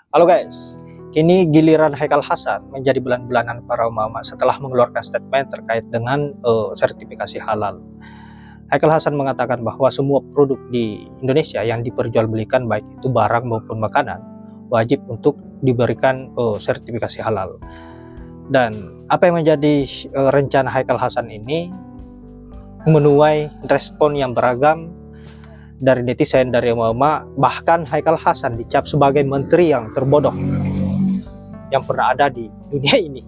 Halo guys, kini giliran Haikal Hasan menjadi bulan-bulanan para ulama setelah mengeluarkan statement terkait dengan sertifikasi halal. Haikal Hasan mengatakan bahwa semua produk di Indonesia yang diperjualbelikan baik itu barang maupun makanan wajib untuk diberikan sertifikasi halal. Dan apa yang menjadi rencana Haikal Hasan ini menuai respon yang beragam dari netizen, dari emak-emak, bahkan Haikal Hasan dicap sebagai menteri yang terbodoh yang pernah ada di dunia ini.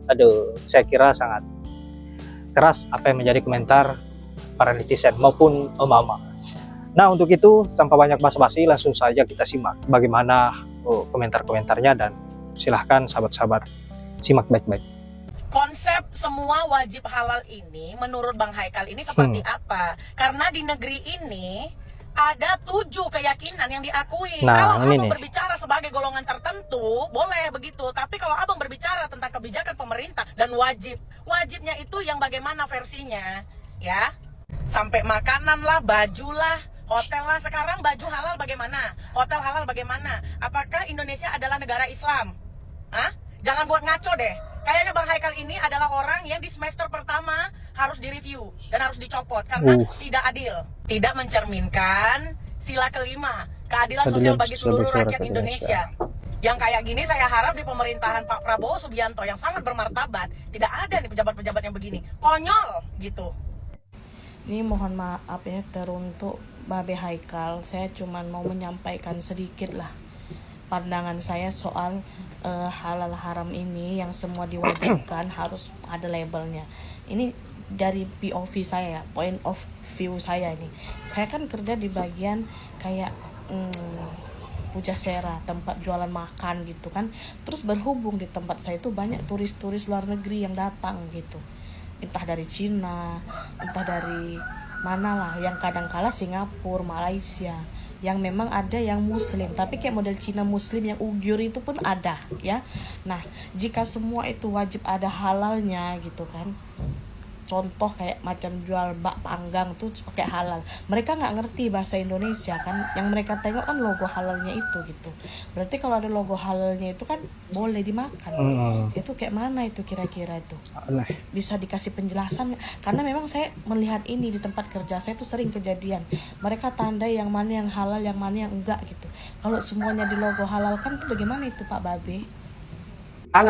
Aduh, saya kira sangat keras apa yang menjadi komentar para netizen maupun emak-emak. Nah, untuk itu tanpa banyak basa-basi langsung saja kita simak bagaimana komentar-komentarnya, dan silahkan sahabat-sahabat simak baik-baik. Konsep semua wajib halal ini menurut Bang Haikal ini seperti apa? Karena di negeri ini ada 7 keyakinan yang diakui. Nah, kalau ini abang nih. berbicara sebagai golongan tertentu, boleh begitu. Tapi kalau abang berbicara tentang kebijakan pemerintah dan wajibnya itu yang bagaimana versinya, ya? Sampai makanan lah, baju lah, hotel lah. Sekarang baju halal bagaimana? Hotel halal bagaimana? Apakah Indonesia adalah negara Islam? Hah? Jangan buat ngaco deh. Kayaknya Bang Haikal ini adalah orang yang di semester pertama harus direview dan harus dicopot karena tidak adil, tidak mencerminkan sila kelima, keadilan sosial bagi seluruh rakyat Indonesia. Yang kayak gini saya harap di pemerintahan Pak Prabowo Subianto yang sangat bermartabat tidak ada nih pejabat-pejabat yang begini, konyol gitu. Ini mohon maaf ya teruntuk Babe Haikal, saya cuma mau menyampaikan sedikit lah pandangan saya soal halal haram ini yang semua diwajibkan harus ada labelnya. Ini dari POV saya, point of view saya ini. Saya kan kerja di bagian kayak Pujasera, tempat jualan makan gitu kan. Terus berhubung di tempat saya itu banyak turis-turis luar negeri yang datang gitu. Entah dari Cina, entah dari mana lah, yang kadang-kala Singapura, Malaysia, yang memang ada yang muslim, tapi kayak model Cina muslim yang Uyghur itu pun ada ya. Nah, jika semua itu wajib ada halalnya gitu kan, contoh kayak macam jual bak panggang tuh pakai halal, mereka nggak ngerti bahasa Indonesia kan, yang mereka tengok kan logo halalnya itu gitu. Berarti kalau ada logo halalnya itu kan boleh dimakan. Itu kayak mana itu kira-kira itu? Bisa dikasih penjelasan? Karena memang saya melihat ini di tempat kerja saya tuh sering kejadian, mereka tandai yang mana yang halal, yang mana yang enggak gitu. Kalau semuanya di logo halal kan tuh bagaimana itu Pak Babe?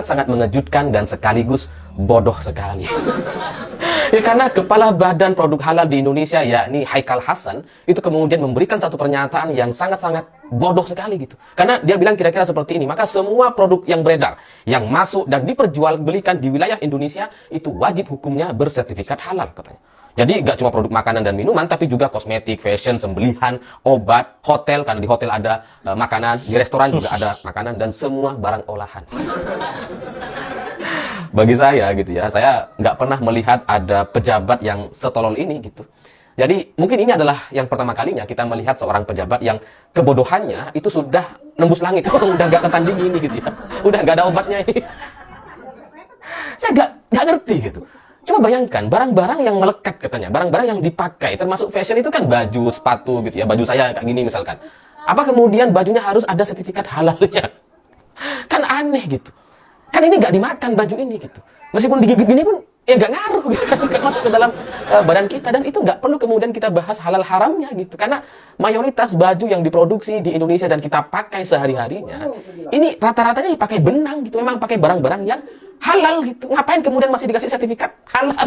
Sangat mengejutkan dan sekaligus bodoh sekali. Ya, karena kepala badan produk halal di Indonesia yakni Haikal Hasan itu kemudian memberikan satu pernyataan yang sangat-sangat bodoh sekali gitu. Karena dia bilang kira-kira seperti ini, maka semua produk yang beredar, yang masuk dan diperjualbelikan di wilayah Indonesia itu wajib hukumnya bersertifikat halal katanya. Jadi gak cuma produk makanan dan minuman, tapi juga kosmetik, fashion, sembelihan, obat, hotel, karena di hotel ada makanan, di restoran juga ada makanan, dan semua barang olahan. Bagi saya gitu ya, saya nggak pernah melihat ada pejabat yang setolol ini gitu. Jadi mungkin ini adalah yang pertama kalinya kita melihat seorang pejabat yang kebodohannya itu sudah nembus langit. Udah nggak tertandingi ini gitu ya, udah nggak ada obatnya ini. Saya nggak ngerti gitu. Coba bayangkan, barang-barang yang melekat katanya, barang-barang yang dipakai, termasuk fashion itu kan baju, sepatu gitu ya, baju saya kayak gini misalkan. Apa kemudian bajunya harus ada sertifikat halalnya? Kan aneh gitu. Kan ini nggak dimakan baju ini gitu. Meskipun digigit gini pun, ya nggak ngaruh gitu kan, nggak masuk ke dalam badan kita. Dan itu nggak perlu kemudian kita bahas halal haramnya gitu. Karena mayoritas baju yang diproduksi di Indonesia dan kita pakai sehari-harinya, ini rata-ratanya dipakai benang gitu. Memang pakai barang-barang yang halal gitu. Ngapain kemudian masih dikasih sertifikat halal?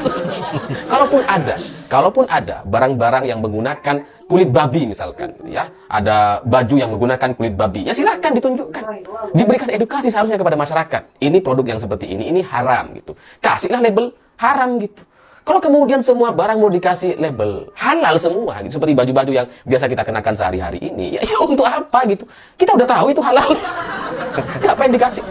Kalaupun ada barang-barang yang menggunakan kulit babi misalkan, ya, ada baju yang menggunakan kulit babi, ya silahkan ditunjukkan, diberikan edukasi seharusnya kepada masyarakat. Ini produk yang seperti ini haram gitu. Kasihlah label haram gitu. Kalau kemudian semua barang mau dikasih label halal semua, gitu, seperti baju-baju yang biasa kita kenakan sehari-hari ini, ya untuk apa gitu? Kita udah tahu itu halal. Ngapain dikasih?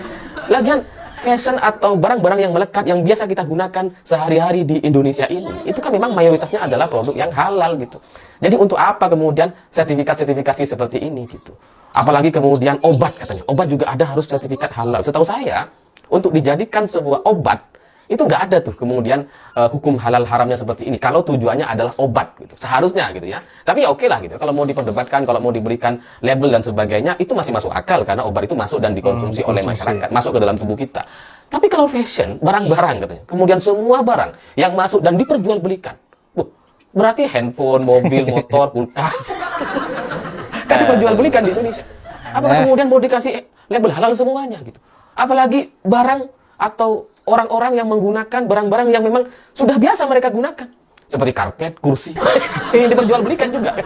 Lagian fashion atau barang-barang yang melekat yang biasa kita gunakan sehari-hari di Indonesia ini, itu kan memang mayoritasnya adalah produk yang halal gitu. Jadi untuk apa kemudian sertifikasi seperti ini gitu? Apalagi kemudian obat katanya, obat juga ada harus sertifikat halal. Setahu saya, untuk dijadikan sebuah obat Itu nggak ada tuh kemudian hukum halal haramnya seperti ini. Kalau tujuannya adalah obat, gitu. Seharusnya gitu ya. Tapi ya oke lah gitu. Kalau mau diperdebatkan, kalau mau diberikan label dan sebagainya, itu masih masuk akal karena obat itu masuk dan dikonsumsi oleh masyarakat, masuk ke dalam tubuh kita. Tapi kalau fashion, barang-barang katanya, kemudian semua barang yang masuk dan diperjualbelikan, berarti handphone, mobil, motor, kulkas, kasih perjualbelikan di Indonesia. Apakah kemudian mau dikasih label halal semuanya gitu? Apalagi barang atau orang-orang yang menggunakan barang-barang yang memang sudah biasa mereka gunakan, seperti karpet, kursi, yang diperjualbelikan juga.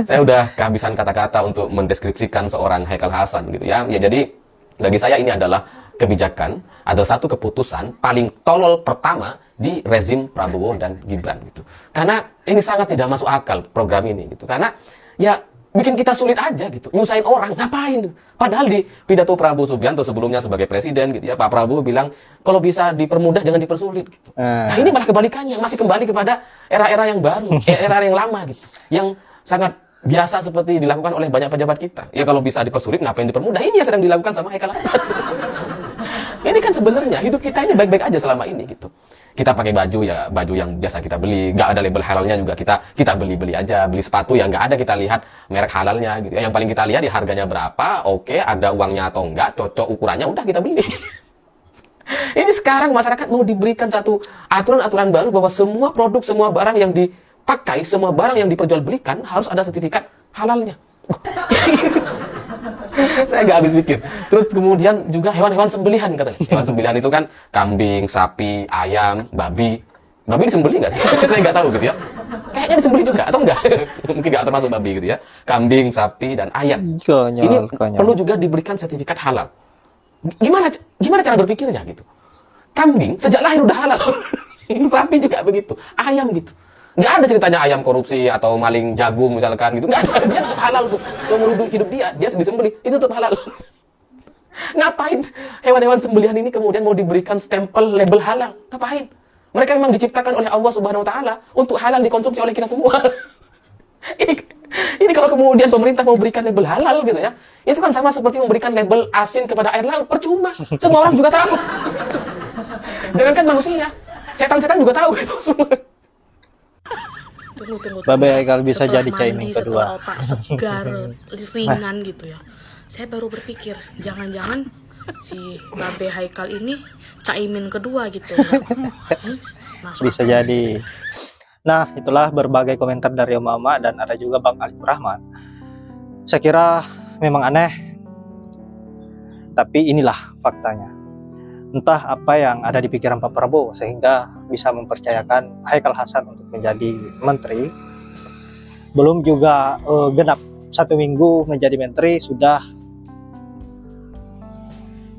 Saya udah kehabisan kata-kata untuk mendeskripsikan seorang Haikal Hasan gitu ya. Ya jadi bagi saya ini adalah kebijakan, adalah satu keputusan paling tolol pertama di rezim Prabowo dan Gibran gitu. Karena ini sangat tidak masuk akal program ini gitu. Karena ya bikin kita sulit aja gitu, nyusahin orang, ngapain tuh? Padahal di pidato Prabowo Subianto sebelumnya sebagai presiden gitu ya, Pak Prabowo bilang kalau bisa dipermudah jangan dipersulit gitu. Nah ini malah kebalikannya, masih kembali kepada era-era yang baru, era yang lama gitu, yang sangat biasa seperti dilakukan oleh banyak pejabat kita. Ya kalau bisa dipersulit ngapain dipermudah? Ini yang sedang dilakukan sama Haikal Hasan. Ini kan sebenarnya hidup kita ini baik-baik aja selama ini gitu. Kita pakai baju ya baju yang biasa kita beli, nggak ada label halalnya juga kita beli aja, beli sepatu yang nggak ada kita lihat merek halalnya gitu. Yang paling kita lihat ya harganya berapa, oke, ada uangnya atau enggak, cocok ukurannya, udah kita beli. Ini sekarang masyarakat mau diberikan satu aturan-aturan baru bahwa semua produk, semua barang yang dipakai, semua barang yang diperjualbelikan harus ada sertifikat halalnya. Saya nggak habis pikir. Terus kemudian juga hewan-hewan sembelihan katanya. Hewan sembelihan itu kan kambing, sapi, ayam, babi. Babi disembelih nggak sih? Saya nggak tahu gitu ya. Kayaknya disembelih juga atau enggak? Mungkin nggak termasuk babi gitu ya. Kambing, sapi, dan ayam. Ini perlu juga diberikan sertifikat halal. Gimana cara berpikirnya gitu? Kambing sejak lahir udah halal. Sapi juga begitu. Ayam gitu. Nggak ada ceritanya ayam korupsi atau maling jagung misalkan gitu. Nggak ada. Dia tetap halal tuh. Seumur hidup dia disembelih. Itu tetap halal. Ngapain hewan-hewan sembelihan ini kemudian mau diberikan stempel label halal? Ngapain? Mereka memang diciptakan oleh Allah Subhanahu Wa Taala untuk halal dikonsumsi oleh kita semua. Ini kalau kemudian pemerintah mau berikan label halal gitu ya, itu kan sama seperti memberikan label asin kepada air laut. Percuma. Semua orang juga tahu. Jangankan manusia, setan-setan juga tahu itu semua. Tunggu. Babe Haikal bisa Setelah jadi caimin mandi, kedua. setelah otak segar, ringan gitu ya. Saya baru berpikir, jangan-jangan si Babe Haikal ini caimin kedua gitu. Masuk Bisa akal. jadi. Nah, itulah berbagai komentar dari Mama dan ada juga Bang Ali Rahman. Saya kira memang aneh, tapi inilah faktanya. Entah apa yang ada di pikiran Pak Prabowo sehingga bisa mempercayakan Haikal Hasan untuk menjadi menteri. Belum juga genap 1 minggu menjadi menteri sudah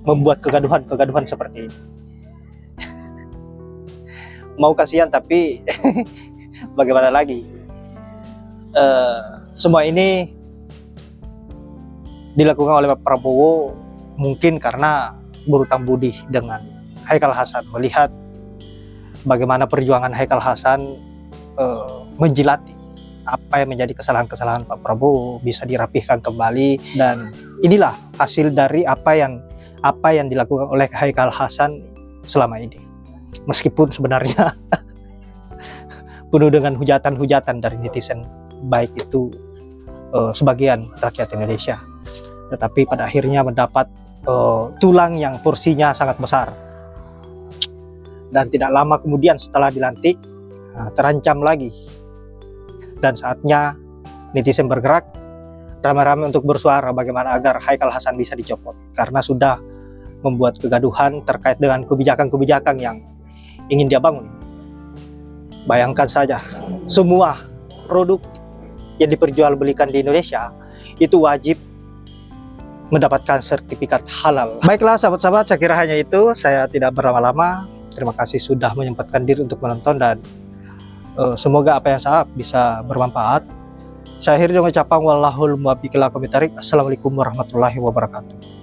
membuat kegaduhan seperti ini. Mau kasihan tapi bagaimana lagi? Semua ini dilakukan oleh Pak Prabowo mungkin karena berutang budi dengan Haikal Hasan, melihat bagaimana perjuangan Haikal Hasan menjilati apa yang menjadi kesalahan-kesalahan Pak Prabowo bisa dirapihkan kembali, dan inilah hasil dari apa yang dilakukan oleh Haikal Hasan selama ini. Meskipun sebenarnya penuh dengan hujatan-hujatan dari netizen, baik itu sebagian rakyat Indonesia, tetapi pada akhirnya mendapat tulang yang porsinya sangat besar. Dan tidak lama kemudian setelah dilantik terancam lagi, dan saatnya netizen bergerak ramai-ramai untuk bersuara bagaimana agar Haikal Hasan bisa dicopot karena sudah membuat kegaduhan terkait dengan kebijakan-kebijakan yang ingin dia bangun. Bayangkan saja, semua produk yang diperjualbelikan di Indonesia itu wajib mendapatkan sertifikat halal. Baiklah sahabat-sahabat, saya kira hanya itu. Saya tidak berlama-lama. Terima kasih sudah menyempatkan diri untuk menonton, dan semoga apa yang saya bisa bermanfaat. Saya akhiri dengan ucapan wallahul muwaffiq ila aqwamit thoriq. Assalamualaikum warahmatullahi wabarakatuh.